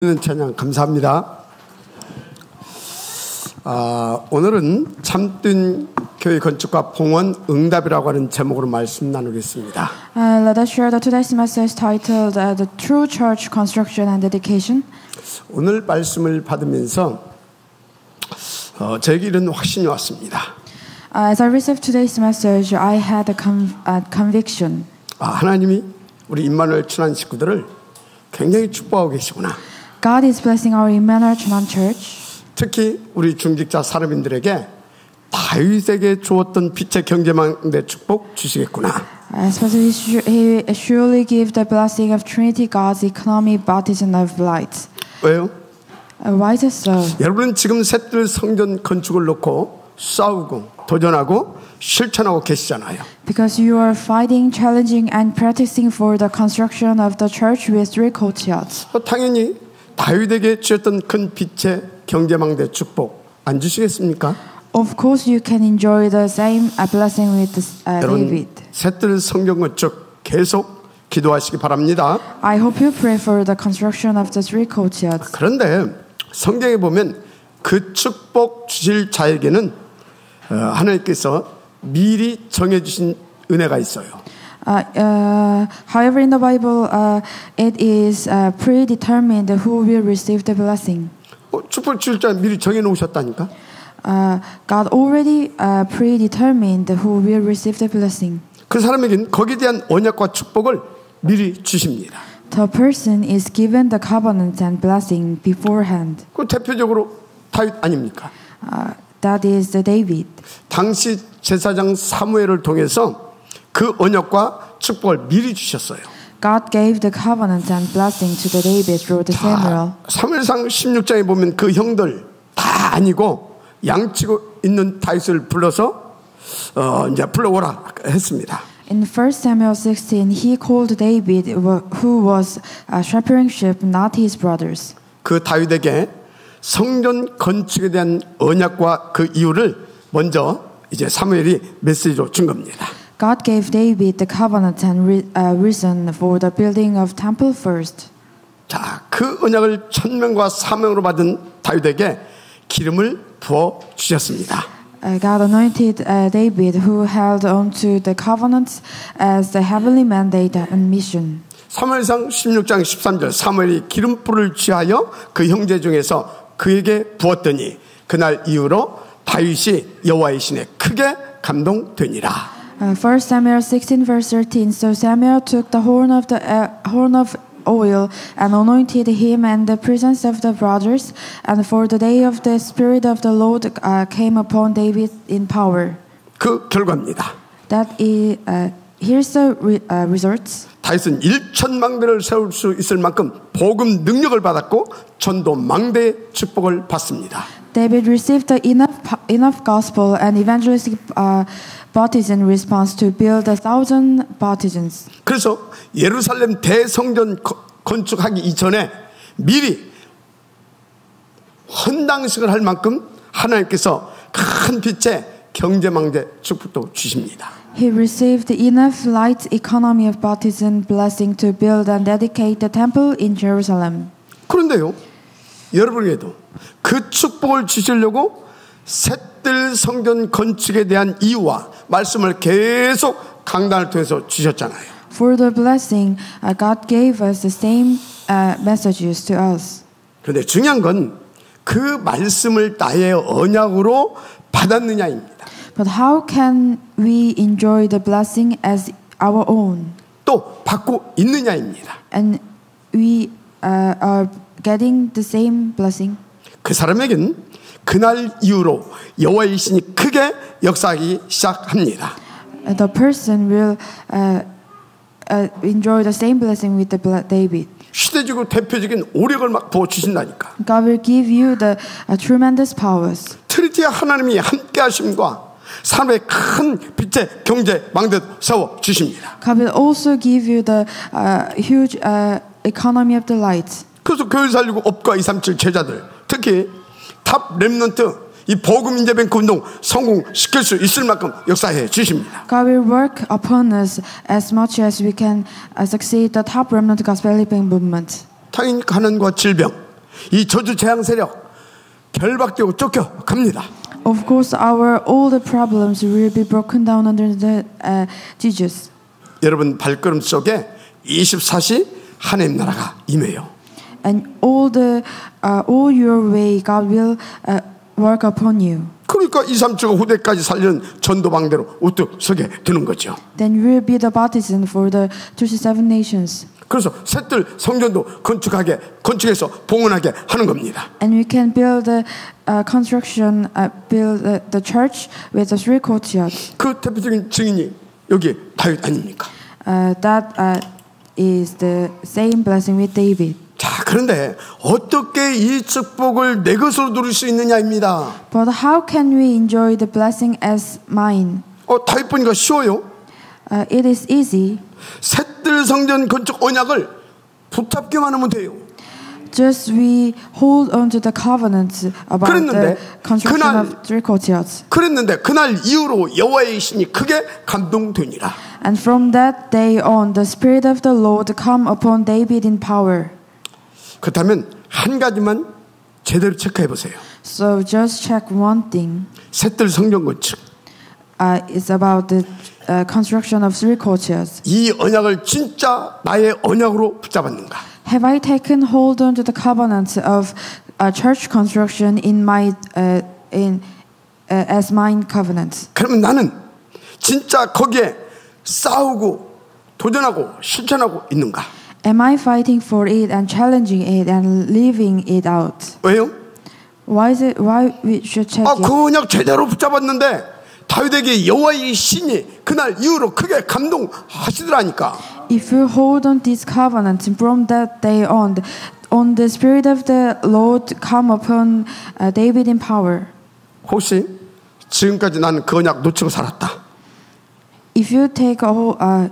찬양 감사합니다. 오늘은 참된 교회 건축과 봉헌 응답이라고 하는 제목으로 말씀 나누겠습니다. Let us share the today's message titled "The True Church Construction and Dedication." 오늘 말씀을 받으면서 저에게 이런 확신이 왔습니다. As I received today's message, I had a conviction. 하나님이 우리 임마누엘 친한 식구들을 굉장히 축복하고 계시구나. God is blessing our Emmanuel Cheonan Church. 특히 우리 중직자 사람인들에게 다윗에게 주었던 빛의 경제망대 축복 주시겠구나. Especially, He surely give the blessing of Trinity God's economy baptism of light. 왜요? Why is it so? 여러분은 지금 셋들 성전 건축을 놓고 싸우고 도전하고 실천하고 계시잖아요. Because you are fighting, challenging, and practicing for the construction of the church with three courtyards. 당연히 다윗에게 주셨던 큰 빛의 경제망대 축복 안 주시겠습니까? Of course, you can enjoy the same blessing with David. 셋들 성전 건축 계속 기도하시기 바랍니다. I hope you pray for the construction of the three courtyards. 그런데 성경에 보면 그 축복 주실 자에게는 하나님께서 미리 정해주신 은혜가 있어요. However, in the Bible, it is predetermined who will receive the blessing. 축복 주실 자 미리 정해놓으셨다니까? God already predetermined who will receive the blessing. 그 사람에게는 거기에 대한 언약과 축복을 미리 주십니다. The person is given the covenant and blessing beforehand. 그 대표적으로 다윗 아닙니까? That is David. 당시 제사장 사무엘을 통해서 그 언약과 축복을 미리 주셨어요. God gave the covenant and blessing to the David through the Samuel. 사무엘상 16장에 보면 그 형들 다 아니고 양치고 있는 다윗을 불러서 이제 불러오라 했습니다. In 1 Samuel 16, he called David, who was shepherding sheep, not his brothers. 그 다윗에게 성전 건축에 대한 언약과 그 이유를 먼저 이제 사무엘이 메시지로 준 겁니다. God gave David the covenant and reason for the building of temple first. 자, 그 언약을 천명과 사명으로 받은 다윗에게 기름을 부어 주셨습니다. God anointed David, who held on to the covenants as the heavenly mandate and mission. 사무엘상 16장 13절 사무엘이 기름불을 취하여 그 형제 중에서 그에게 부었더니 그날 이후로 다윗이 여호와의 신에 크게 감동되니라. 1 Samuel 16 verse 13. So Samuel took the horn of oil and anointed him in the presence of the brothers, and for the day of the Spirit of the Lord came upon David in power. 그 결과입니다. That is, here's the results. 다윗은 1,000망대를 세울 수 있을 만큼 복음 능력을 받았고 전도 망대의 축복을 받습니다. David received enough gospel and evangelistic baptism response to build 1,000 baptisms. 그래서 예루살렘 대성전 건축하기 이전에 미리 헌당식을 할 만큼 하나님께서 큰 빛의 경제망대 축복도 주십니다. He received enough light economy of baptism blessing to build and dedicate the temple in Jerusalem. 그런데요, 여러분에게도 그 축복을 주시려고 셋들 성전 건축에 대한 이유와 말씀을 계속 강단을 통해서 주셨잖아요. For the blessing, God gave us the same messages to us. 그런데 중요한 건 그 말씀을 나의 언약으로 받았느냐입니다. But how can we enjoy the blessing as our own? 또 받고 있느냐입니다. And we are getting the same blessing. 그 사람에겐 그날 이후로 여호와의 신이 크게 역사하기 시작합니다. The person will enjoy the same blessing with the David. 시대적으로 대표적인 오력을 막 부어 주신다니까. God will give you the tremendous powers. 트리티의 하나님이 함께 하심과 사람의 큰 빛의 경제 망대 세워 주십니다. God will also give you the huge economy of the light. 그래서 교회 살리고 업과 237 제자들 특히 탑 렘넌트 이 복음 인재뱅크 운동 성공시킬 수 있을 만큼 역사해 주십니다. God will work upon us as much as we can succeed the top remnant gospel movement. 당연히 가난과 질병 이 저주 재앙 세력 결박되고 쫓겨갑니다. Of course, all the problems will be broken down under the Jesus. 여러분 발걸음 속에 24시 하나님 나라가 임해요. And all your way, God will work upon you. 그러니까 2, 3주가 후대까지 살리는 전도방대로 우뚝 서게 되는 거죠. Then you will be the baptism for the 27 nations. 그래서 셋들 성전도 건축해서 봉헌하게 하는 겁니다. And we can build the church with the 3 courtyards. 그 대표적인 증인이 여기 다윗 아닙니까? That is the same blessing with David. 자, 그런데 어떻게 이 축복을 내 것으로 누릴 수 있느냐입니다. But how can we enjoy the blessing as mine? 다윗 보니까 쉬워요. It is easy. 셋들 성전 건축 언약을 붙잡기만 하면 돼요. Just we hold on to the covenant about the construction of 3 courtyards. 그랬는데 그날 이후로 여호와의 신이 크게 감동되니라. And from that day on, the Spirit of the Lord come upon David in power. 그렇다면 한 가지만 제대로 체크해 보세요. So just check one thing. 셋들 성전 건축. It's about the construction of 3 courtyards. 이 언약을 진짜 나의 언약으로 붙잡았는가? Have I taken hold on to the covenant of church construction in my as mine covenant? 그러면 나는 진짜 거기에 싸우고 도전하고 실천하고 있는가? Am I fighting for it and challenging it and living it out? 왜요? Why we should check it? 그 언약 제대로 붙잡았는데 다윗에게 여호와의 신이 그날 이후로 크게 감동하시더라니까. If you hold on this covenant from that day on the Spirit of the Lord come upon David in power. 혹시 지금까지 나는 그 언약 놓치고 살았다. If you take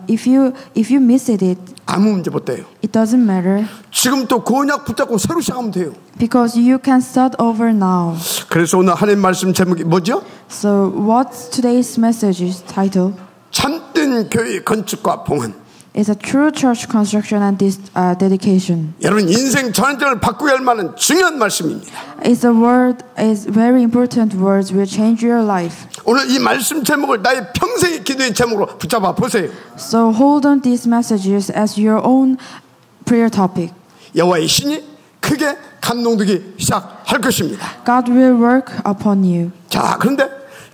if you miss it, 아무 문제 못 돼요. it doesn't matter. 지금 또 그 언약 붙잡고 새로 시작하면 돼요. Because you can start over now. 그래서 오늘 하나님 말씀 제목이 뭐죠? So what's today's message title? 참된 교회 건축과 봉헌. It's a true church construction and this dedication. 여러분 인생 전환점을 바꾸게 할 만한 중요한 말씀입니다. It's very important words will change your life. 오늘 이 말씀 제목을 나의 평생의 기도의 제목으로 붙잡아 보세요. So hold on these messages as your own prayer topic. 여호와의 신이 크게 감동되기 시작할 것입니다. God will work upon you. 자, 그런데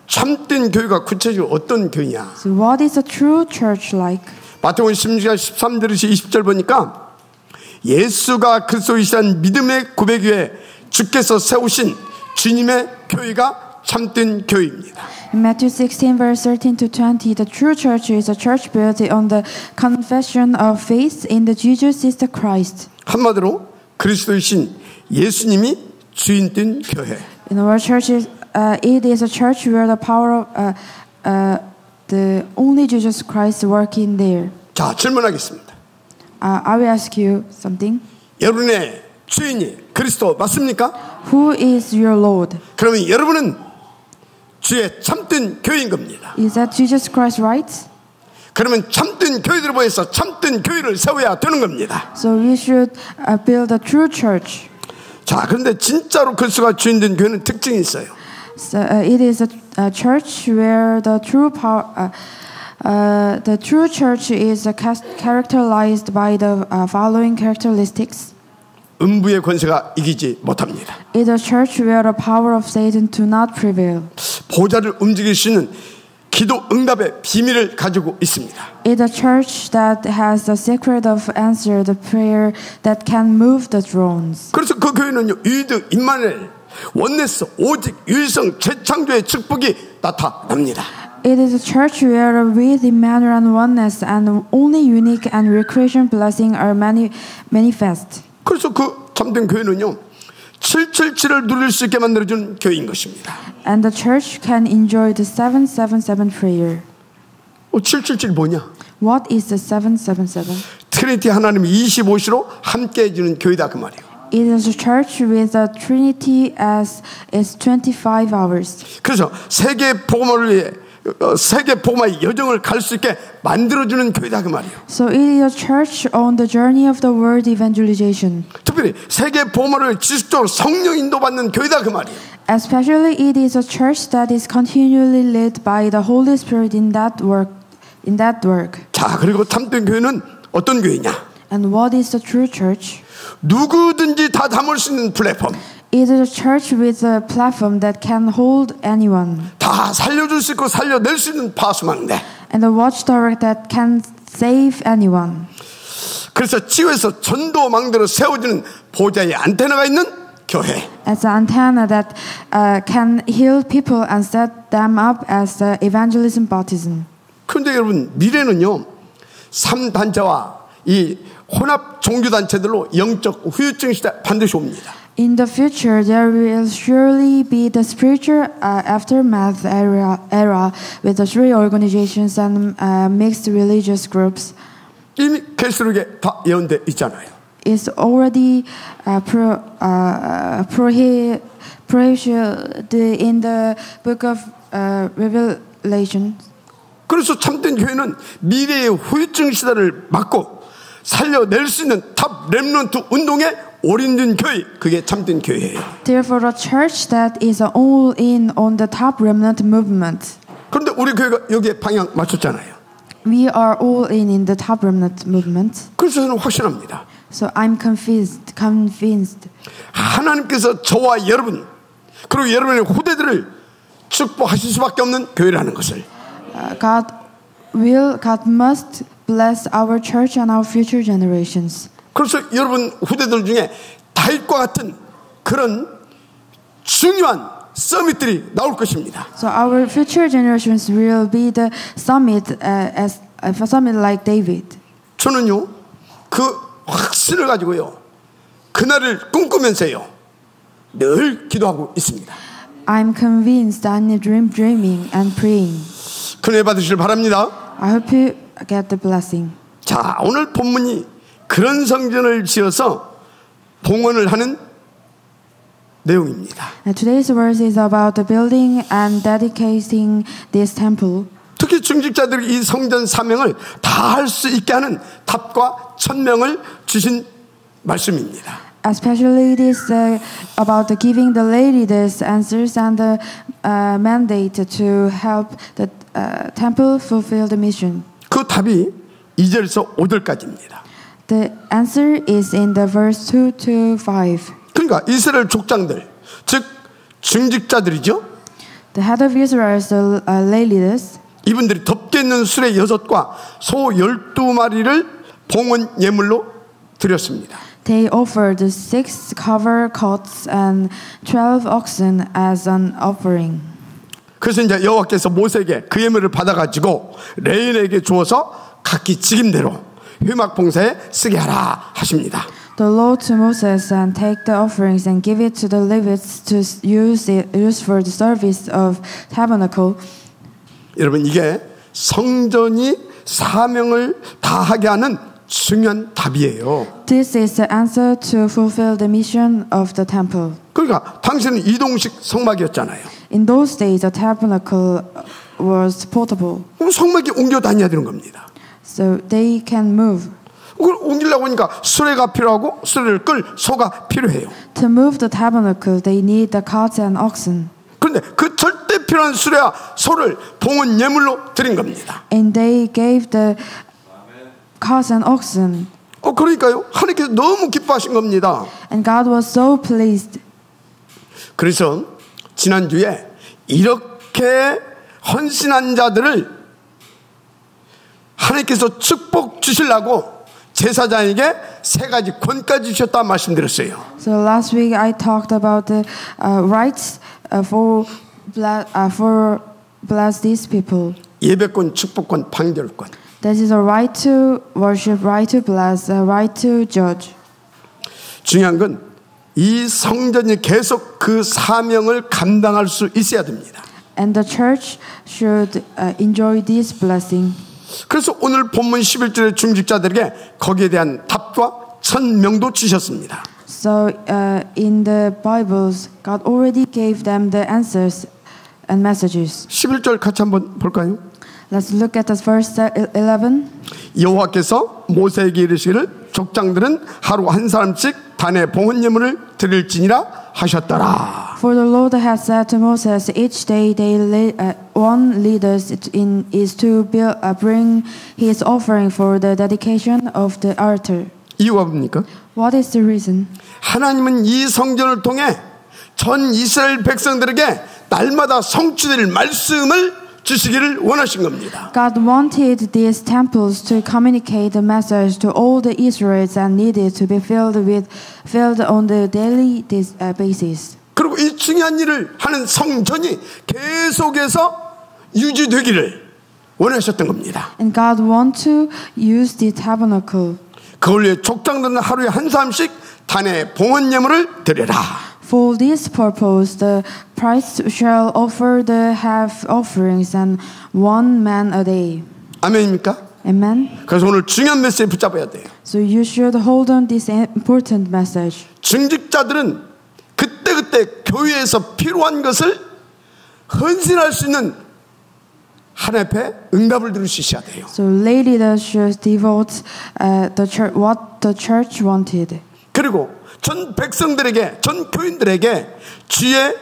참된 교회가 구체적으로 어떤 교회냐? So what is a true church like? 마태복음 16장 13절에서 20절 보니까 예수가 그리스도이시라는 믿음의 고백 위에 주께서 세우신 주님의 교회가 참된 교회입니다. In Matthew 16 verse 13 to 20, the true church is a church built on the confession of faith in the Jesus is the Christ. 한마디로 그리스도이신 예수님이 주인된 교회. In our church, it is a church where the power of the only Jesus Christ working there. 자, 질문하겠습니다. I will ask you something. 여러분의 주인이 그리스도 맞습니까? Who is your Lord? 그러면 여러분은 주의 참된 교회인 겁니다. Is that Jesus Christ, right? 그러면 참된 교회들을 보여서 참된 교회를 세워야 되는 겁니다. So we should build a true church. 자, 그런데 진짜로 그리스도가 주인된 교회는 특징이 있어요. So it is a church where the true church is characterized by the following characteristics. 음부의 권세가 이기지 못합니다. It is a church where the power of Satan do not prevail. 보좌를 움직일 수 있는 기도 응답의 비밀을 가지고 있습니다. It is a church that has the secret of answer the prayer that can move the thrones. 그래서 그 교회는요, 유이드, 임마누엘, 원네스, 오직, 유일성, 재창조의 축복이 나타납니다. It is a church where with Emmanuel and oneness and only unique and recreation blessing are manifest. 그래서 그 참된 교회는요, 777을 누릴 수 있게 만들어준 교회인 것입니다. And the church can enjoy the 777 prayer. 777 뭐냐? What is the 777? 트리니티 하나님이 25시로 함께 해주는 교회다 그 말이에요. It is a church with the Trinity as is 25 hours. 그래서 세계 복음을 위해 세계 복음의 여정을 갈 수 있게 만들어주는 교회다 그 말이에요. So it is a church on the journey of the world evangelization. 특별히 세계 보험을 지속적으로 성령 인도받는 교회다 그 말이에요. Especially it is a church that is continually led by the Holy Spirit in that work. 자, 그리고 참된 교회는 어떤 교회냐? And what is the true church? 누구든지 다 담을 수 있는 플랫폼. It is a church with a platform that can hold anyone. 다 살려줄 수 있고 살려낼 수 있는 파수망대. And a watchtower that can save anyone. 그래서 지구에서 전도망대로 세워지는 보좌의 안테나가 있는 교회. As an antenna that can heal people and set them up as the evangelism baptism. 그런데 여러분 미래는요 3단체와 이 혼합 종교단체들로 영적 후유증 시대 반드시 옵니다. In the future, there will surely be the spiritual aftermath era with the three organizations and mixed religious groups. 이미 계시록에 다 예언돼 있잖아요. It's already prohibited in the book of Revelation. 그래서 참된 교회는 미래의 후유증 시대를 막고 살려낼 수 있는 탑 렘넌트 운동의 올인된 교회, 그게 참된 교회예요. Therefore, a church that is all in on the top remnant movement. 그런데 우리 교회가 여기에 방향 맞췄잖아요. We are all in the top remnant movement. 그래서 저는 확신합니다. So I'm convinced. 하나님께서 저와 여러분 그리고 여러분의 후대들을 축복하실 수밖에 없는 교회라는 것을. God must bless our church and our future generations. 그래서 여러분 후대들 중에 다윗과 같은 그런 중요한 서밋들이 나올 것입니다. So our future generations will be the summit as a summit like David. 저는요 그 확신을 가지고요 그날을 꿈꾸면서요 늘 기도하고 있습니다. I'm convinced and dreaming and praying. 그늘 받으시길 바랍니다. I hope you get the blessing. 자, 오늘 본문이 그런 성전을 지어서 봉헌을 하는 내용입니다. Today's verse is about the building and dedicating this temple. 특히 중직자들이 이 성전 사명을 다 할 수 있게 하는 답과 천명을 주신 말씀입니다. Especially it is about the giving the leaders answers and the mandate to help the temple fulfill the mission. 그 답이 2절에서 5절까지입니다. The answer is in the verse 2 to 5. 그러니까 이스라엘 족장들, 즉 중직자들이죠. The head of Israel is the lay leaders. 이분들이 덮개 있는 수레 6과 소 12마리를 봉헌 예물로 드렸습니다. They offered 6 cover coats and 12 oxen as an offering. 그래서 이제 여호와께서 모세에게 그 예물을 받아가지고 레인에게 주어서 각기 직임대로 회막 봉사에 쓰게 하라 하십니다. The Lord to Moses and take the offerings and give it to the Levites to use for the service of tabernacle. 여러분 이게 성전이 사명을 다하게 하는 중요한 답이에요. This is the answer to fulfill the mission of the temple. 그러니까 당시는 이동식 성막이었잖아요. In those days, the tabernacle was portable, 그럼 성막이 옮겨 다녀야 되는 겁니다. so they can move. 그걸 옮기려고 하니까 수레가 필요하고 수레를 끌 소가 필요해요. To move the tabernacle, they need the carts and oxen. 그런데 그 절대 필요한 수레와 소를 봉헌 예물로 드린 겁니다. And they gave the carts and oxen. 그러니까요. 하나님께서 너무 기뻐하신 겁니다. And God was so pleased. 그래서 지난주에 이렇게 헌신한 자들을 하나님께서 축복 주시려고 제사장에게 3가지 권까지 주셨다 말씀드렸어요. So last week I talked about the rights for bless these people. 예배권, 축복권, 판결권. This is a right to worship, right to bless, a right to judge. 중요한 건 이 성전이 계속 그 사명을 감당할 수 있어야 됩니다. And the church should enjoy this blessing. 그래서 오늘 본문 11절의 중직자들에게 거기에 대한 답과 천명도 주셨습니다. So in the Bibles, God already gave them the answers and messages. 11절 같이 한번 볼까요? Let's look at this verse 11. 여호와께서 모세에게 이르시기를 족장들은 하루 한 사람씩 단에 봉헌 예물을 드릴지니라 하셨더라. For the Lord had said to Moses, each day one leader is to bring his offering for the dedication of the altar. 이유가 뭡니까? What is the reason? 하나님은 이 성전을 통해 전 이스라엘 백성들에게 날마다 성취될 말씀을 주시기를 원하신 겁니다. God wanted these temples to communicate the message to all the Israelites and needed to be filled on the daily basis. 그리고 이 중요한 일을 하는 성전이 계속해서 유지되기를 원하셨던 겁니다. And God want to use the tabernacle. 그걸 위해 족장들은 하루에 한 사람씩 단에 봉헌 예물을 드려라. For this purpose, the priests shall offer the half offerings and one man a day. 아멘입니까? Amen. 그래서 오늘 중요한 메시지 붙잡아야 돼요. So you should hold on this important message. 중직자들은 그때그때 교회에서 필요한 것을 헌신할 수 있는 하나님 앞에 응답을 들을 수 있어야 돼요. So lay leaders should devote what the church wanted. 그리고 전 백성들에게, 전 교인들에게 주의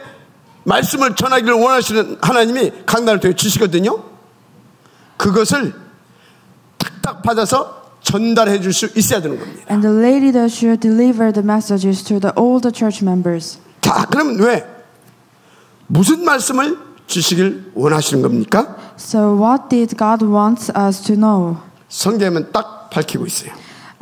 말씀을 전하기를 원하시는 하나님이 강단을 통해 주시거든요. 그것을 딱딱 받아서 전달해 줄 수 있어야 되는 겁니다. And the lay leaders should deliver the messages to all the church members. 자, 그러면 왜? 무슨 말씀을 주시길 원하시는 겁니까? So what did God want us to know? 성경에는 딱 밝히고 있어요.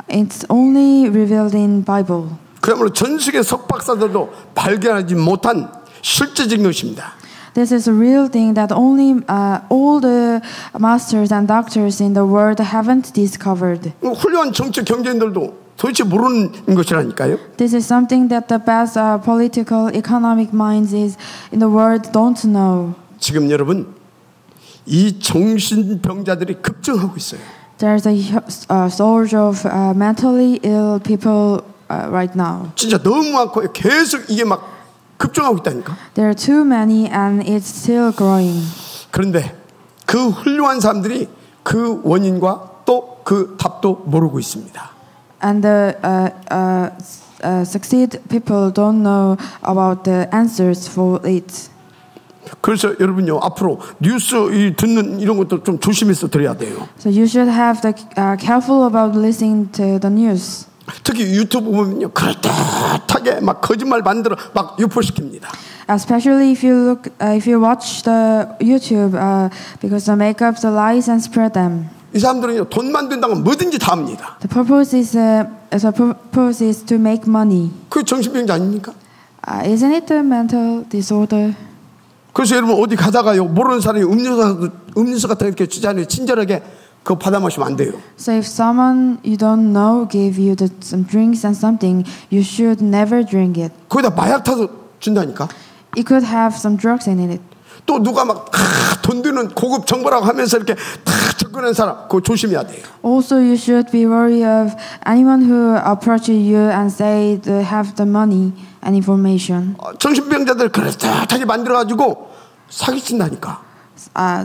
It's only revealed in Bible. 그야말로 전 세계 석박사들도 발견하지 못한 실제적인 것입니다. This is a real thing that only all the masters and doctors in the world haven't discovered. 훌륭한 정치 경제인들도 도대체 모르는 것이라니까요. This is something that the best political economic minds in the world don't know. 지금 여러분 이 정신병자들이 급증하고 있어요. There's a surge of mentally ill people right now. 진짜 너무 많고 계속 이게 막 급증하고 있다니까. There are too many and it's still growing. 그런데 그 훌륭한 사람들이 그 원인과 또 그 답도 모르고 있습니다. And the succeed people don't know about the answers for it. 그래서 여러분요 앞으로 뉴스 듣는 이런 것도 좀 조심해서 들어야 돼요. So you should have the careful about listening to the news. 특히 유튜브 보면요 그럴듯하게 막 거짓말 만들어 막 유포시킵니다. Especially if you watch the YouTube because they make up the lies and spread them. 이 사람들은요 돈만 된다면 뭐든지 다 합니다. The purpose is to make money. 그게 정신병자 아닙니까? Isn't it a mental disorder? 그래서 여러분 어디 가다가요 모르는 사람이 음료수 같은 거 이렇게 주잖아요. 친절하게 그거 받아 마시면 안 돼요. So if someone you don't know give you some drinks and something, you should never drink it. 거기다 마약 타서 준다니까. It could have some drugs in it. 또 누가 막 돈 드는 고급 정보라고 하면서 이렇게 다 접근하는 사람 그거 조심해야 돼요. Also, you should be wary of anyone who approaches you and say they have the money and information. 정신병자들 그렇게 만들어가지고 사기친다니까.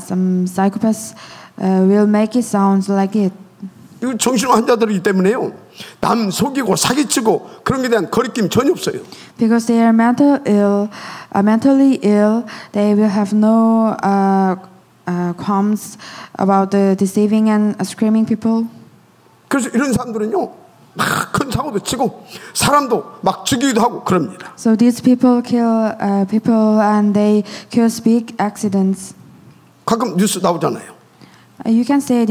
Some psychopaths will make it sound like it. 이거 정신 환자들이기 때문에요. 남 속이고 사기치고 그런 게 대한 거리낌 전혀 없어요. Because they are mentally ill, they will have no qualms about the deceiving and screaming people. 그래서 이런 사람들은요, 막 큰 사고도 치고 사람도 막 죽이기도 하고 그럽니다. So these people kill people and they cause big accidents. 가끔 뉴스 나오잖아요. You can say it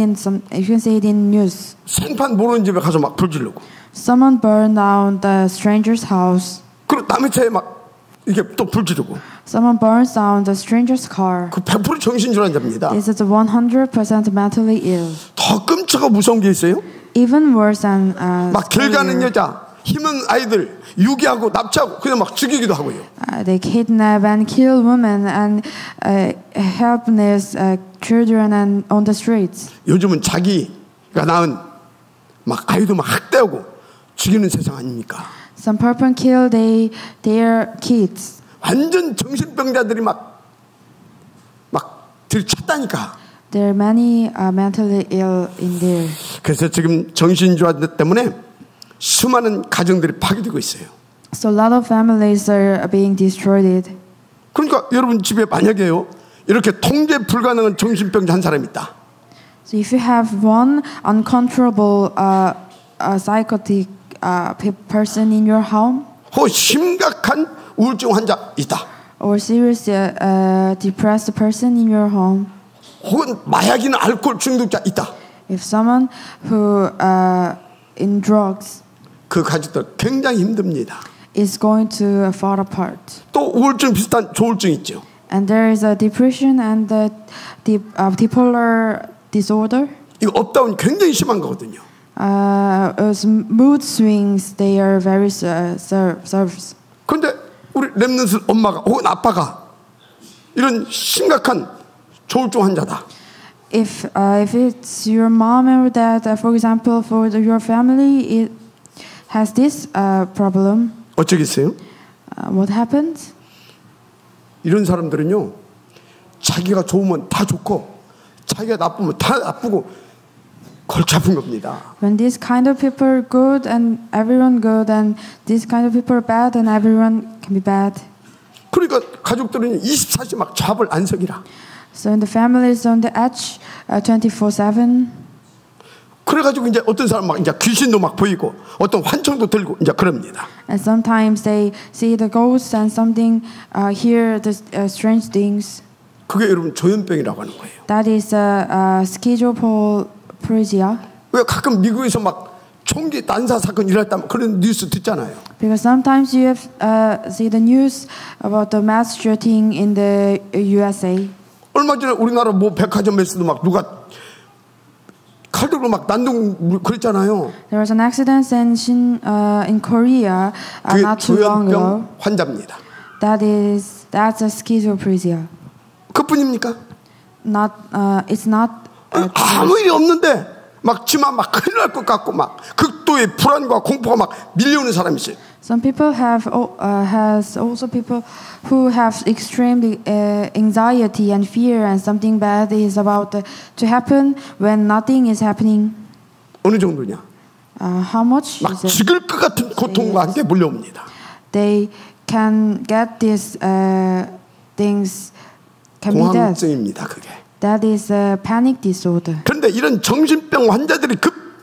in news. 생판 모르는 집에 가서 막 불 지르고. Someone burned down the stranger's house. 그리고 남의 차에 막 이게 또 불 지르고. Someone burns down the stranger's car. 그 100% 정신질환자입니다. This is 100% mentally ill. 더 끔찍하고 무서운 게 있어요. Even worse than 막 길 가는 여자, 힘은 아이들 유기하고 납치하고 그냥 막 죽이기도 하고요. They kidnap and kill women and helpless children and on the streets. 요즘은 자기가 낳은 막 아이도 막 학대하고 죽이는 세상 아닙니까? Some people kill their kids. 완전 정신병자들이 막 들이쳤다니까. There are many mentally ill in there. 그래서 지금 정신질환 때문에 수많은 가정들이 파괴되고 있어요. So a lot of families are being destroyed. 그러니까 여러분 집에 만약에요 이렇게 통제 불가능한 정신병자 한 사람이 있다. So if you have one uncontrollable psychotic person in your home, 혹은 심각한 우울증 환자 있다. or serious depressed person in your home, 혹은 마약이나 알코올 중독자 있다. if someone who in drugs 그 가족들 굉장히 힘듭니다. is going to fall apart. 또 우울증 비슷한 조울증 있죠. And there is a depression and the bipolar disorder. 이거 업다운 굉장히 심한 거거든요. As mood swings, they are very serious. 그런데 우리 렘넌트 엄마가 혹은 아빠가 이런 심각한 조울증 환자다. If it's your mom or dad, for example, for your family, it has this problem. 어쩌겠어요? What happens? 이런 사람들은요, 자기가 좋으면 다 좋고, 자기가 나쁘면 다 나쁘고, 골치 아픈 겁니다. When this kind of people are good and everyone good, and this kind of people are bad and everyone can be bad. 그러니까 가족들은 24시 막 잡을 안석이라. So in the family is on the edge, 24/7. 그래가지고 이제 어떤 사람 막 이제 귀신도 막 보이고, 어떤 환청도 들고 이제 그럽니다. And sometimes they see the ghosts and something, hear the strange things. 그게 여러분 조현병이라고 하는 거예요. That is schizophrenia. 왜 가끔 미국에서 막 총기 난사 사건 일어났다면 그런 뉴스 듣잖아요. Because sometimes you have see the news about the mass shooting in the USA. 얼마 전에 우리나라 뭐 백화점에서도 막 누가 칼들로 막 난동 그랬잖아요. There was an accident in Korea not too long ago. 조현병 환자입니다. That's a schizophrenia. 그뿐입니까? Not it's not. 아무 일이 없는데 막 지만 막 큰일 날 것 같고 막 극도의 불안과 공포가 막 밀려오는 사람이 있어요. Some people has also people who have extreme anxiety and fear, and something bad is about to happen when nothing is happening. 어느 정도냐? How much? 막 죽을 것 같은 고통과 함께 몰려옵니다. They can get these things. Can be dead. 공황증입니다. 그게. That is a panic disorder. 그런데 이런 정신병 환자들이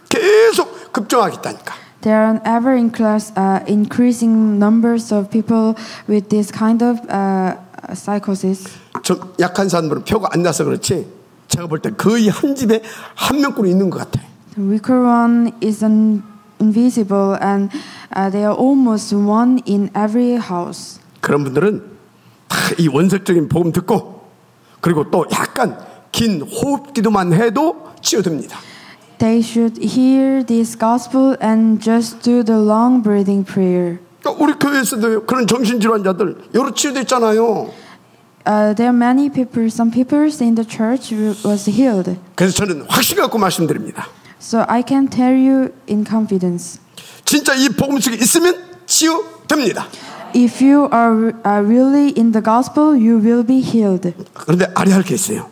계속 급증하겠다니까. There are ever increasing numbers of people with this kind of psychosis. 좀 약한 사람들은 표가 안 나서 그렇지. 제가 볼 때 거의 한 집에 한 명꼴은 있는 것 같아요. The weaker one is invisible, and they are almost one in every house. 그런 분들은 다 이 원색적인 복음 듣고 그리고 또 약간 긴 호흡기도만 해도 치유됩니다. They should hear this gospel and just do the long breathing prayer. 우리 교회에서도 그런 정신질환자들 여러 치유됐잖아요. There are many people, some people in the church was healed. 그래서 저는 확신 갖고 말씀드립니다. So I can tell you in confidence. 진짜 이 복음 속에 있으면 치유됩니다. If you are really in the gospel, you will be healed. 그런데 알아야 할 게 있어요.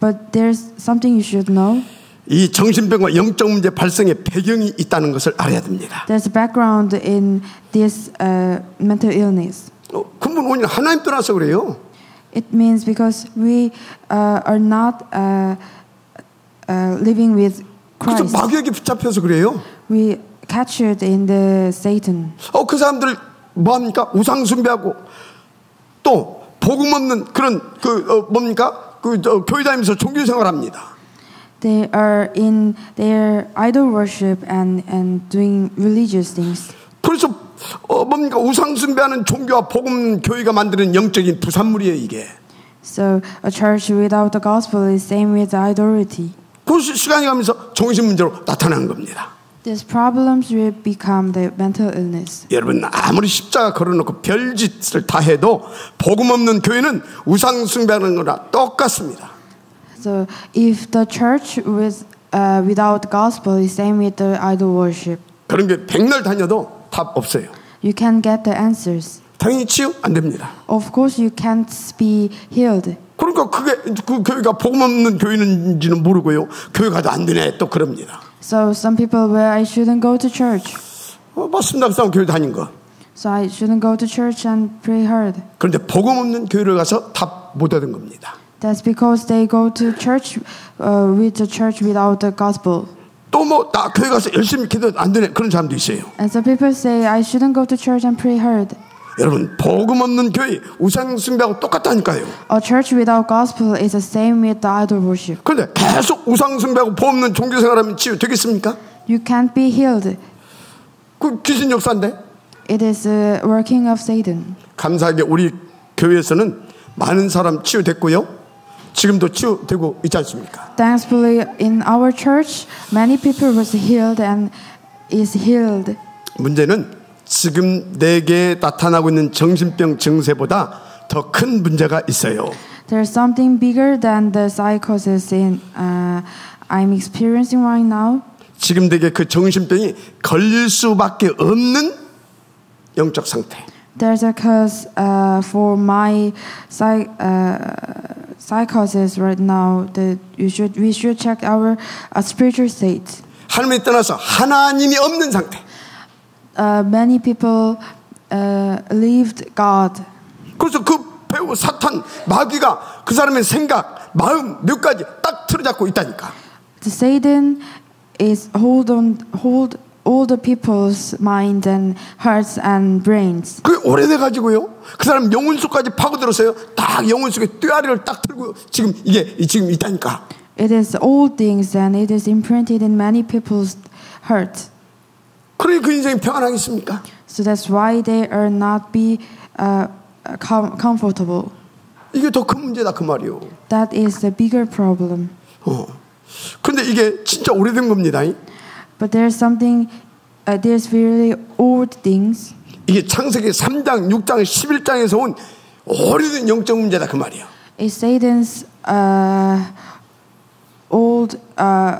But there's something you should know. 이 정신병과 영적 문제 발생의 배경이 있다는 것을 알아야 됩니다. There's a background in this mental illness. 근본 원인 하나님 떠나서 그래요. It means because we are not living with 그래서 Christ. 마귀에게 붙잡혀서 그래요. We captured in the Satan. 그 사람들 뭐합니까? 우상 숭배하고 또 복음 없는 그런 뭡니까? 교회 다니면서 종교 생활합니다. They are in their idol worship and doing religious things. 그래서 뭡니까? 우상 숭배하는 종교와 복음 교회가 만드는 영적인 부산물이에요, 이게. So a church without the gospel is same with idolatry. 그 시간이 가면서 정신 문제로 나타나는 겁니다. These problems will become the mental illness. 여러분 아무리 십자가 걸어놓고 별짓을 다 해도 복음 없는 교회는 우상 숭배하는 거랑 똑같습니다. So if the church without gospel is same with the idol worship, 그런 게 백날 다녀도 답 없어요. you can get the answers. 당연히 치유 안 됩니다. Of course, you can't be healed. 그러니까 그게 그 교회가 복음 없는 교회인지는 모르고요. 교회 가도 안 되네 또 그럽니다. So some people, well, I shouldn't go to church. 맞습니다. 그 사람 교회 다닌 거. So I shouldn't go to church and pray hard. 그런데 복음 없는 교회를 가서 답 못 얻은 겁니다. That's because they go to church with the church without the gospel. 또 뭐 나 교회 가서 열심히 기도 안 되네 그런 사람도 있어요. And some people say I shouldn't go to church and pray hard. 여러분 복음 없는 교회 우상 숭배하고 똑같다니까요. A church without gospel is the same with the idol worship. 그런데 계속 우상 숭배하고 복 없는 종교 생활하면 치유 되겠습니까? You can't be healed. 그 귀신 역사인데. It is a working of Satan. 감사하게 우리 교회에서는 많은 사람 치유됐고요. 지금도 치유되고 있지 않습니까? Thankfully, in our church, many people was healed and is healed. 문제는 지금 내게 나타나고 있는 정신병 증세보다 더 큰 문제가 있어요. There's something bigger than the psychosis I'm experiencing right now. 지금 내게 그 정신병이 걸릴 수밖에 없는 영적 상태. There's a cause for my psychosis right now. That we should check our spiritual state. 하나님이 떠나서 하나님이 없는 상태. Many people leaved God. 그래서 그 배우 사탄 마귀가 그 사람의 생각, 마음 몇 가지 딱 틀어잡고 있다니까. The Satan is hold all the people's mind and hearts and brains. 그 오래돼 가지고요. 그 사람 영혼 속까지 파고들었어요. 딱 영혼 속에 뼈아리를 딱 들고 지금 이게 지금 있다니까. It is old things and it is imprinted in many people's heart. 그러니 그 인생이 평안하겠습니까? So that's why they are not be comfortable. 이게 더 큰 문제다 그 말이요. That is the bigger problem. 근데 이게 진짜 오래된 겁니다. But there's something, there's really old things. 이게 창세기 3장, 6장, 11장에서 온 오래된 영적 문제다 그 말이에요. It's Satan's old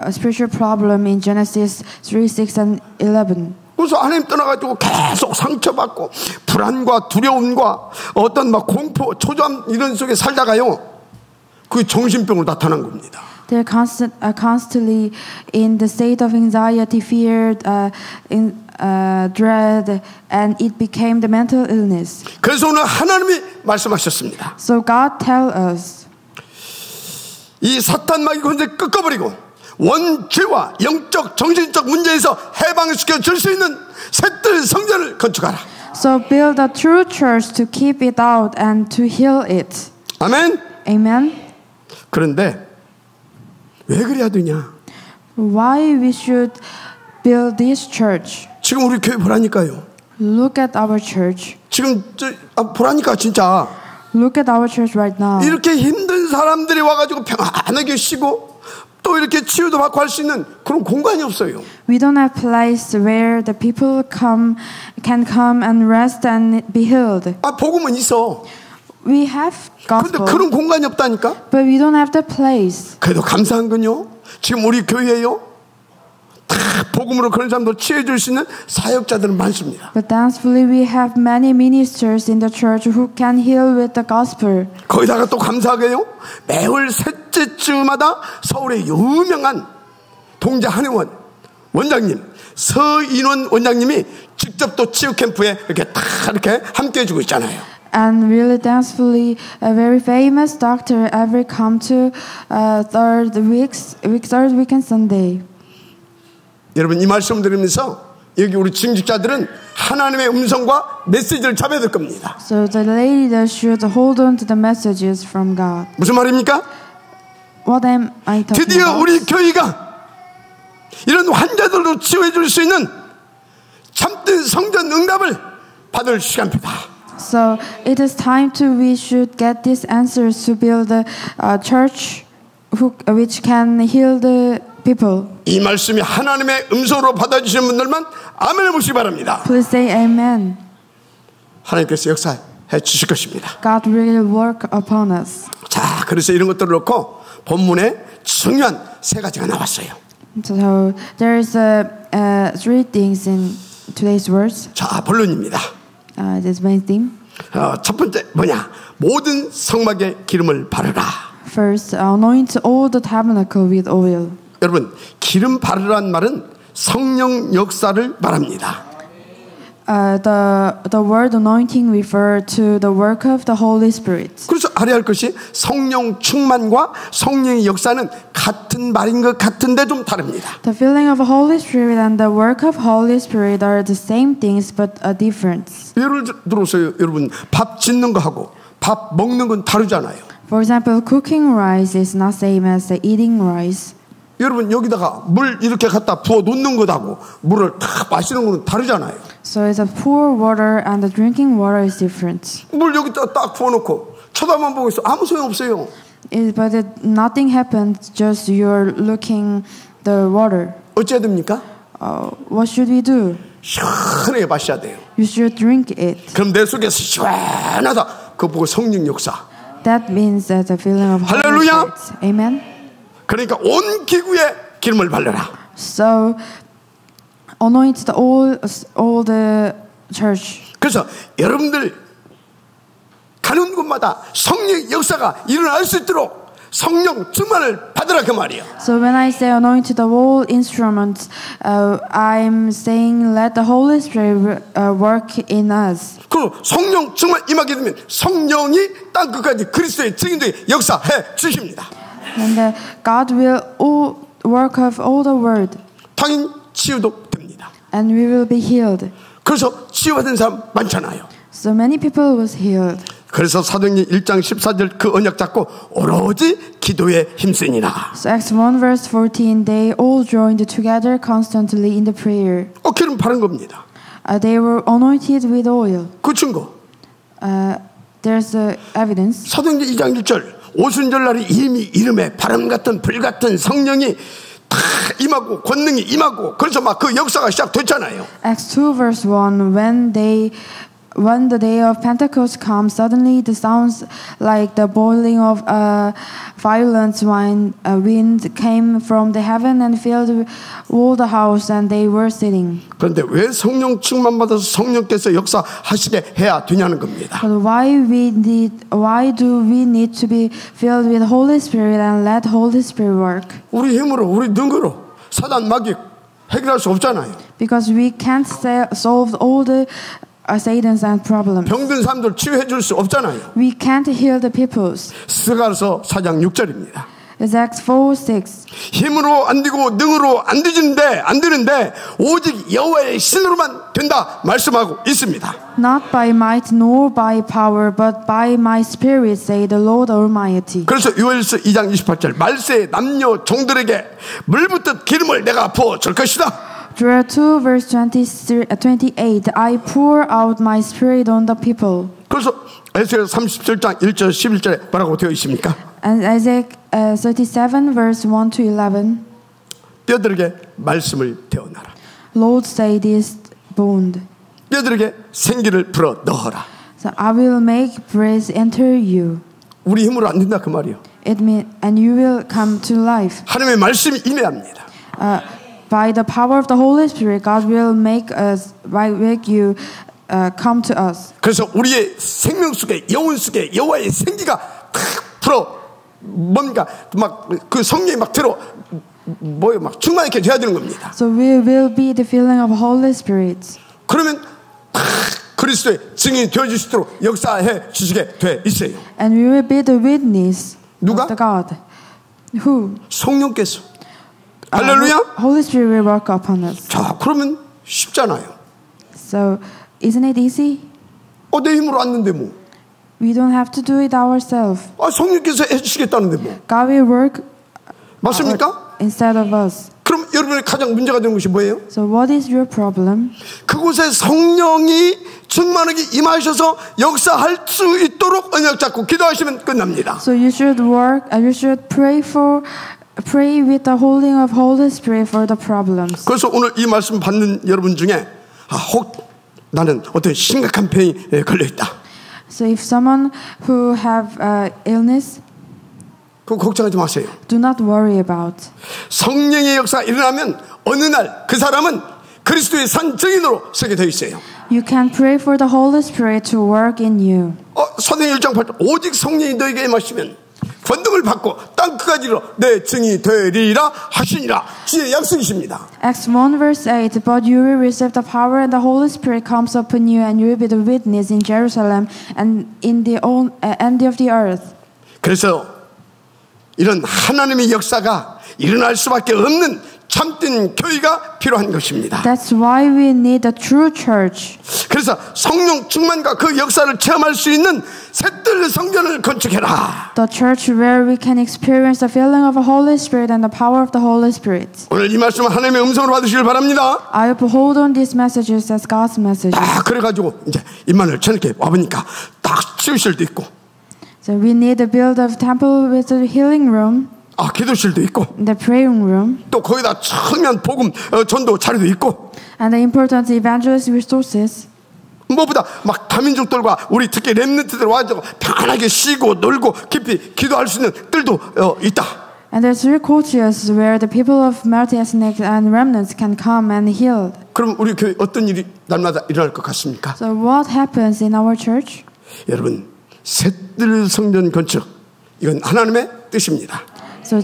spiritual problem in Genesis 3, 6, and 11. 그래서 하나님 떠나가지고 계속 상처받고 불안과 두려움과 어떤 막 공포, 초조함 이런 속에 살다가요. 그 정신병으로 나타난 겁니다. They're constantly in the state of anxiety, fear, dread, and it became the mental illness. 그래서 오늘 하나님이 말씀하셨습니다. So God tell us, 이 사탄 마귀 권세 꺾어버리고 원죄와 영적, 정신적 문제에서 해방시켜 줄 수 있는 새들 성전을 건축하라. So build a true church to keep it out and to heal it. 아멘. Amen. 그런데 왜 그래야 되냐? Why we should build this church? 지금 우리 교회 보라니까요. Look at our church. 지금 보라니까 진짜. Look at our church right now. 이렇게 힘든 사람들이 와가지고 평안하게 쉬고 또 이렇게 치유도 받고 할 수 있는 그런 공간이 없어요. We don't have place where the people can come and rest and be healed. 복음은 있어. We have 그런데 gospel, 그런 공간이 없다니까. but we don't have the place. 그래도 감사한 건요. 지금 우리 교회에요. 다 복음으로 그런 사람들 치유해 줄 수 있는 사역자들은 많습니다. But thankfully we have many ministers in the church who can heal with the gospel. 거기다가 또 감사하게요. 매월 셋째 주마다 서울의 유명한 동자 한의원 원장님 서인원 원장님이 직접 또 치유 캠프에 이렇게 다 이렇게 함께 해주고 있잖아요. And really thankfully, a very famous doctor ever come to third weekend Sunday. 여러분 이 말씀 들으면서 여기 우리 증직자들은 하나님의 음성과 메시지를 잡아야 될 겁니다. So the leaders should hold on to the messages from God. 무슨 말입니까? What am I talking 드디어 about? 우리 교회가 이런 환자들도 치유해 줄 수 있는 참된 성전 응답을 받을 시간입니다. So it is time we should get these answers to build a church which can heal the people. 이 말씀이 하나님의 음성으로 받아주시는 분들만 아멘을 보시기 바랍니다. Please say amen. 하나님께서 역사해 주실 것입니다. God will work upon us. 자, 그래서 이런 것들을 놓고 본문에 중요한 세 가지가 나왔어요. So there is three things in today's words. 자, 본론입니다. This main theme. 첫 번째 뭐냐? 모든 성막에 기름을 바르라. First, anoint all the tabernacle with oil. 여러분, 기름 바르라는 말은 성령 역사를 말합니다. The word anointing refer to the work of the Holy Spirit. 그래서 알아야 할 것이 성령 충만과 성령의 역사는 같은 말인 것 같은데 좀 다릅니다. The filling of the Holy Spirit and the work of Holy Spirit are the same things but a difference. 예를 들어서 여러분 밥 짓는 거 하고 밥 먹는 건 다르잖아요. For example, cooking rice is not same as eating rice. 여러분 여기다가 물 이렇게 갖다 부어 놓는 것하고 물을 탁 마시는 거는 다르잖아요. So it's a pour water and the drinking water is different. 물 여기다 딱 부어놓고 쳐다만 보고 있어 아무 소용 없어요. But nothing happens. Just you're looking the water. 어찌해야 됩니까? What should we do? 시원하게 마셔야 돼요. You should drink it. 그럼 내 속에서 시원하다. 그거 보고 성령 역사. That means that the feeling of Holy 할렐루야. Spirit. Amen. 그러니까 온 기구에 기름을 발라라. So anoint all the church. 그래서 여러분들 가는 곳마다 성령 역사가 일어날 수 있도록 성령 충만을 받으라 그 말이에요. So when I say anoint the whole instruments, I'm saying let the Holy Spirit work in us. 그리고 성령 충만 임하게 되면 성령이 땅 끝까지 그리스도의 증인되게 역사해 주십니다. And God will work of all the word. 당연히 치유도 됩니다. And we will be healed. 그래서 치유받은 사람 많잖아요. So many people was healed. 그래서 사도행전 1장 14절 그 언약 잡고 오로지 기도에 힘쓰니라. So Acts 1 verse 14, they all joined together constantly in the prayer. 기름 바른 겁니다. They were anointed with oil. 그 증거. There's evidence. 사도행전 2장 1절 오순절 날이 이미 이름에 바람 같은 불 같은 성령이 다 임하고 권능이 임하고 그래서 막 그 역사가 시작됐잖아요. Acts 2 verse 1, when the day of Pentecost comes, suddenly the sounds like the boiling of a violent wind came from the heaven and filled all the house, and they were sitting. 그런데 왜 성령 충만 받아서 성령께서 역사하시게 해야 되냐는 겁니다. But why do we need to be filled with Holy Spirit and let Holy Spirit work? 우리 힘으로 우리 능으로 사단 마귀 해결할 수 없잖아요. Because we can't solve all the Satan's and problems. 병든 사람들 치유해 줄 수 없잖아요. We can't heal the peoples. 스가랴서 4장 6절입니다. It's Acts 4:6. 힘으로 안 되고 능으로 안 되는데 오직 여호와의 신으로만 된다 말씀하고 있습니다. Not by might nor by power, but by my spirit, say the Lord Almighty. 그래서 요엘서 2장 28절 말세 남녀 종들에게 물붓듯 기름을 내가 부어 줄 것이다. Joel 2 verse 28, I pour out my spirit on the people. 그래서 에스겔 37장 1절 11절에 뭐라고 되어 있습니까? And Isaiah 37 verse 1 to 11. 뼈들에게 말씀을 태어나라. Lord say this bone. 뼈들에게 생기를 불어 넣어라. So I will make breath enter you. 우리 힘으로 안 된다 그 말이에요. It means and you will come to life. 하나님의 말씀이 임해합니다. By the power of the Holy Spirit, God will make you come to us. 그래서 우리의 생명 속에 영혼 속에 여호와의 생기가 풀어 뭔가 막 그 성령이 막 들어 뭐요 막 충만하게 돼야 되는 겁니다. So we will be the filling of Holy Spirit. 그러면 그리스도의 증인이 되어 주실 수 있도록 역사해 주시게 돼 있어요. And we will be the witness 누가? of the God. Who? 성령께서. 할렐루야. Holy Spirit will work upon us. 자, 그러면 쉽잖아요. So, isn't it easy? 내 힘으로 왔는데 뭐. We don't have to do it ourselves. 성령께서 해주시겠다는데 뭐. God will work 맞습니까? instead of us. 그럼 여러분의 가장 문제가 되는 것이 뭐예요? So what is your problem? 그곳에 성령이 충만하게 임하셔서 역사할 수 있도록 언약 잡고 기도하시면 끝납니다. So you should you should pray with the holding of Holy Spirit for the problems. 그래서 오늘 이 말씀 받는 여러분 중에 혹 나는 어떤 심각한 병에 걸려 있다. So if someone who have illness, 그거 걱정하지 마세요. do not worry about. 성령의 역사가 일어나면 어느 날 그 사람은 그리스도의 산 증인으로 서게 되어 있어요. You can pray for the Holy Spirit to work in you. 사도행전 1장 8절 오직 성령이 너에게 임하시면 권능을 받고 땅끝까지로 내 증이 되리라 하시니라. 주의 약속이십니다. Acts 1 verse 8, but you will receive the power and the Holy Spirit comes upon you and you will be the witness in Jerusalem and in the end of the earth. 그래서 이런 하나님의 역사가 일어날 수밖에 없는 참된 교회가 필요한 것입니다. That's why we need a true church. 그래서 성령 충만과 그 역사를 체험할 수 있는 새뜰 성전을 건축해라. The church where we can experience the filling of the Holy Spirit and the power of the Holy Spirit. 오늘 이 말씀은 하나님의 음성으로 받으시길 바랍니다. I hope hold on these messages as God's messages. 그래가지고 이제 임마누엘 저녁에 와보니까 딱 치유실도 있고. So we need to build a temple with a healing room. 기도실도 있고. The praying room. 또 거기다 청년 복음 전도 자료도 있고. And the important evangelist resources. 무엇보다 막 다민족들과 우리 특히 렘넌트들 와서 편하게 쉬고 놀고 깊이 기도할 수 있는 뜰도 있다. And there's three cultures where the people of multi-ethnic and remnants can come and heal. 그럼 우리 교회 어떤 일이 날마다 일어날 것 같습니까? So what happens in our church? 여러분 새뜰 성전 건축 이건 하나님의 뜻입니다. So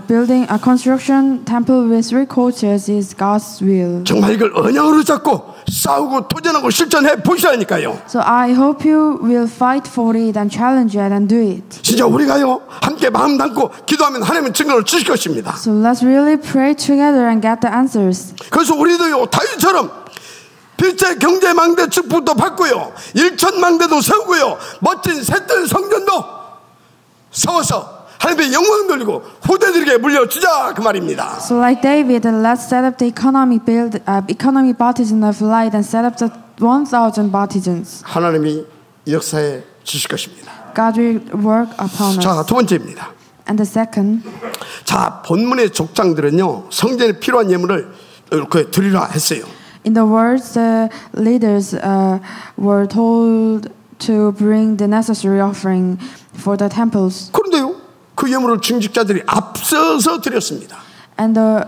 building a construction temple with three cultures is God's will. 정말 이걸 언약으로 잡고 싸우고 도전하고 실천해 보셔야 하니까요. So I hope you will fight for it and challenge it and do it. 진짜 우리가요 함께 마음 담고 기도하면 하나님은 증거를 주실 것입니다. So let's really pray together and get the answers. 그래서 우리도요 다윗처럼 빛의 경제망대 축복도 받고요 1천망대도 세우고요 멋진 새뜰 성전도 세워서 하나님의 영광 돌리고 후대들에게 물려주자 그 말입니다. So like David, let's set up the economic partisan of light and set up the 1,000 partisans. 하나님이 역사에 주실 것입니다. God will work upon us. 자, 두 번째입니다. And the second. 자, 본문의 족장들은요 성전에 필요한 예물을 이렇게 드리라 했어요. In the words, the leaders were told to bring the necessary offering for the temples. 그런데요, 그 예물을 중직자들이 앞서서 드렸습니다. And the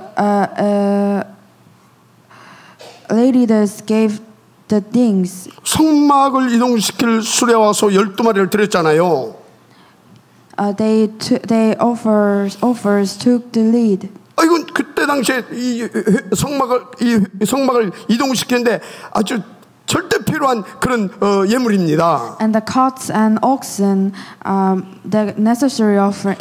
leaders gave the things. 성막을 이동시킬 수레와 소 12마리를 드렸잖아요. They offers took the lead. 이건 그때 당시에 이 성막을 이동시키는데 아주 절대 필요한 그런 예물입니다. And the carts and oxen, the necessary offering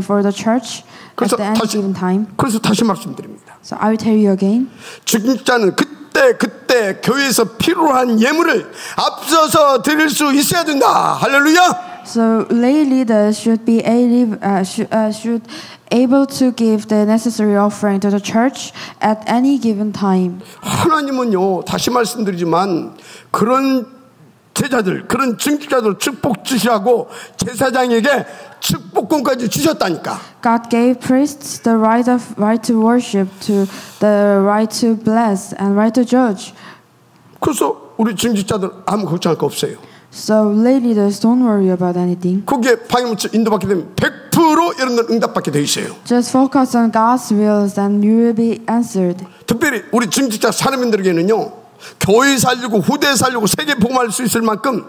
for the church at the end given time. 그래서 다시 말씀드립니다. So I will tell you again. 중직자는 그때 교회에서 필요한 예물을 앞서서 드릴 수 있어야 된다. 할렐루야. So lay leaders should be able to give the necessary offering to the church at any given time. 하나님은요, 다시 말씀드리지만 그런 제자들, 그런 중직자들 축복 주시라고 제사장에게 축복권까지 주셨다니까. God gave priests the right to worship, to the right to bless and right to judge. 그래서 우리 중직자들 아무 걱정할 거 없어요. So lay leaders don't worry about anything. 거기에 방해물질 인도받게 되면 100% 여러분들 응답받게 돼 있어요. Just focus on God's wills and you will be answered. 특별히 우리 중직자 사람들에게는요, 교회 살리고 후대 살리고 세계 복음할 수 있을 만큼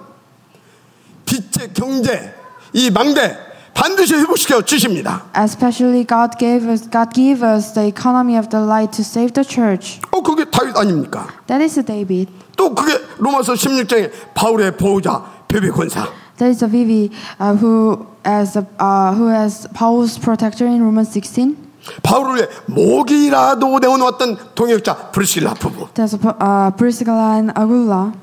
빛의 경제 이 망대 반드시 회복시켜 주십니다. Especially God gave us the economy of the light to save the church. 그게 다윗 아닙니까? That is David. 또 그게 로마서 16장에 바울의 보호자 베베 권사. That is Vivi who has Paul's protector in Romans 16. 바울을 위해 목이라도 내어놓았던 동역자 브리스길라 부부. There's Priscilla and Aquila.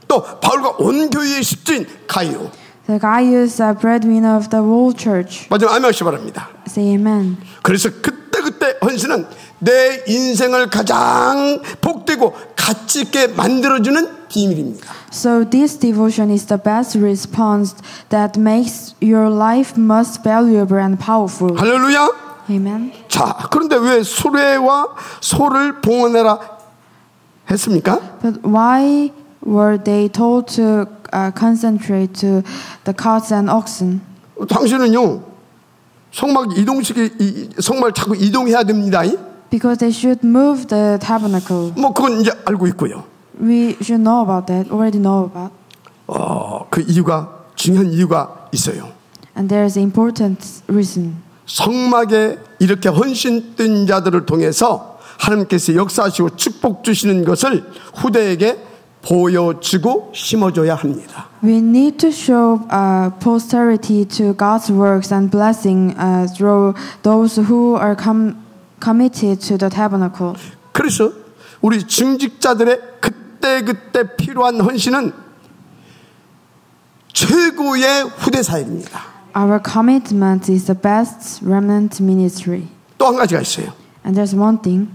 또 바울과 온 교회의 십진 가이오. The Gaius, breadwinner of the whole church. 마지막 아멘하시 바랍니다. Say amen. 그래서 그때 헌신은 내 인생을 가장 복되고 가치 있게 만들어주는 비밀입니다. So this devotion is the best response that makes your life most valuable and powerful. 할렐루야. Amen. 자, 그런데 왜 수레와 소를 봉헌해라 했습니까? But why were they told to concentrate to the carts and oxen? 당신은요 성막 성막을 자꾸 이동해야 됩니다. Because they should move the tabernacle. 그건 이제 알고 있고요. We should know about that. Already know about. 그 이유가 중요한 이유가 있어요. And there is an important reason. 성막에 이렇게 헌신된 자들을 통해서 하나님께서 역사하시고 축복 주시는 것을 후대에게 보여주고 심어줘야 합니다. We need to show posterity to God's works and blessing through those who are committed to the tabernacle. 그래서 우리 중직자들의 그때 필요한 헌신은 최고의 후대 사역입니다. Our commitment is the best remnant ministry. 또 한 가지가 있어요. And there's one thing.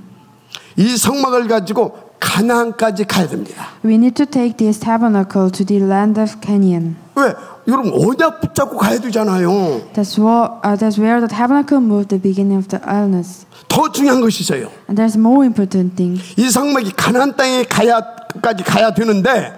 이 성막을 가지고 가나안까지 가야 됩니다. We need to take this tabernacle to the land of Canaan. 왜? 여러분 언약 붙잡고 가야 되잖아요. That's where the tabernacle moved the beginning of the illness. 더 중요한 것이 있어요. And there's more important thing. 이 성막이 가나안 땅에 가야까지 가야 되는데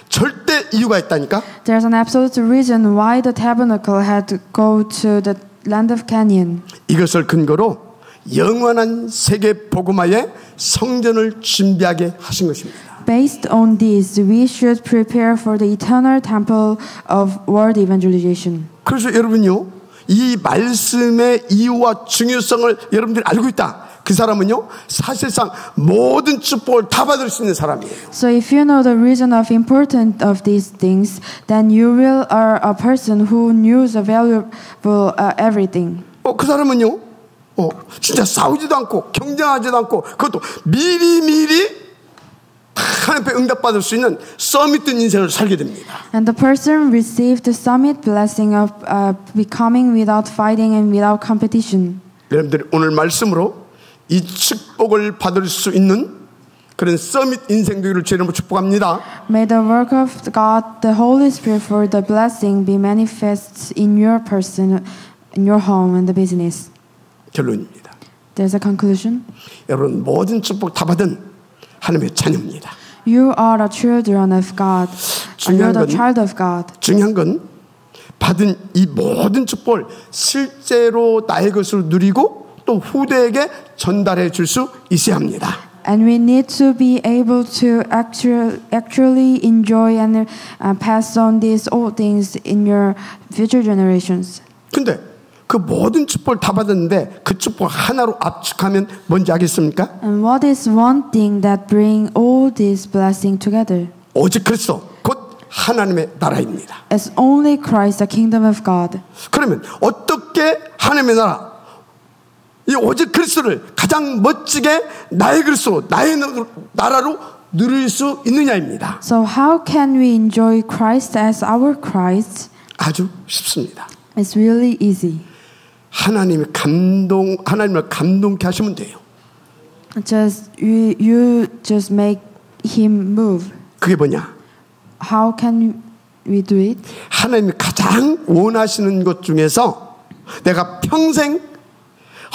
절대 이유가 있다니까. There's an absolute reason why the tabernacle had to go to the land of Canaan. 이것을 근거로 영원한 세계 복음화에 성전을 준비하게 하신 것입니다. Based on this, we should prepare for the eternal temple of world evangelization. 그래서 여러분요, 이 말씀의 이유와 중요성을 여러분들이 알고 있다. 그 사람은요, 사실상 모든 축복을 다 받을 수 있는 사람이에요. So if you know the reason of importance of these things, then you will are a person who knows the valuable everything. 그 사람은요, 진짜 싸우지도 않고 경쟁하지도 않고 그것도 미리 하나님 앞에 응답받을 수 있는 서밋된 인생을 살게 됩니다. And the person received the summit blessing of becoming without fighting and without competition. 여러분들이 오늘 말씀으로 이 축복을 받을 수 있는 그런 서밋 인생 되기를 주님으로 축복합니다. May the work of God, the Holy Spirit, for the blessing be manifest in your person, in your home and the business. 결론입니다. There's a conclusion. 여러분 모든 축복 다 받은 하나님의 자녀입니다. You are the children of God. You're the child of God. 중요한 건 받은 이 모든 축복을 실제로 나의 것으로 누리고 또 후대에게 전달해 줄 수 있어야 합니다. And we need to be able to actually enjoy and pass on these old things in your future generations. 근데 그 모든 축복을 다 받았는데 그 축복 하나로 압축하면 뭔지 알겠습니까? And what is one thing that bring all this blessing together? 오직 그리스도 곧 하나님의 나라입니다. It's only Christ, the kingdom of God. 그러면 어떻게 하나님의 나라, 이 오직 그리스도를 가장 멋지게 나의 그리스도, 나의 나라로 누릴 수 있느냐입니다. So how can we enjoy Christ as our Christ? 아주 쉽습니다. It's really easy. 하나님을 감동케 하시면 돼요. Just you just make him move. 그게 뭐냐? How can we do it? 하나님이 가장 원하시는 것 중에서 내가 평생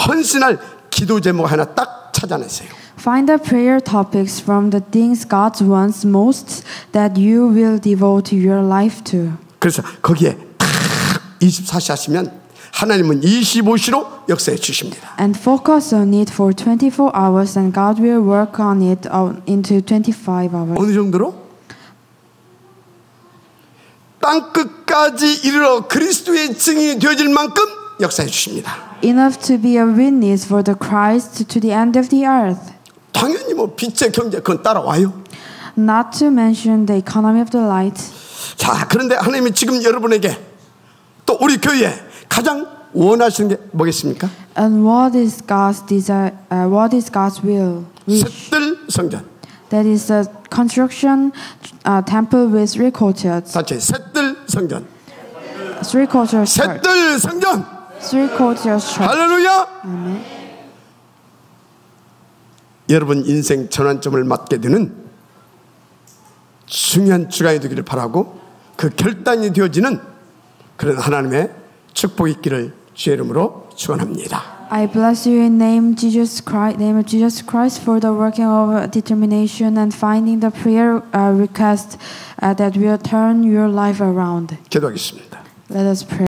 헌신할 기도 제목 하나 딱 찾아냈어요. Find the prayer topics from the things God wants most that you will devote your life to. 그래서 거기에 딱 24시 하시면 하나님은 25시로 역사해 주십니다. And focus on it for 24 hours and God will work on it into 25 hours. 어느 정도로? 땅 끝까지 이르러 그리스도의 증인이 되어질 만큼 역사해 주십니다. Enough to be a witness for the Christ to the end of the earth. 당연히 뭐 빛의 경제 그건 따라와요. Not to mention the economy of the light. 자, 그런데 하나님이 지금 여러분에게 또 우리 교회에 가장 원하시는 게 뭐겠습니까? And what is God's desire? What is God's will? 셋들 성전. That is a construction temple with 3 courtyards. 다시 셋들 성전. 3 courtyards. 셋들 성전. 3 courtyards. 할렐루야. Amen. 여러분 인생 전환점을 맞게 되는 중요한 주간이 되기를 바라고 그 결단이 되어지는 그런 하나님의 축복이 있기를 주의 이름으로 축원합니다. I bless you in name of Jesus Christ for the working of determination and finding the prayer request that will turn your life around. 기도하겠습니다. Let us pray.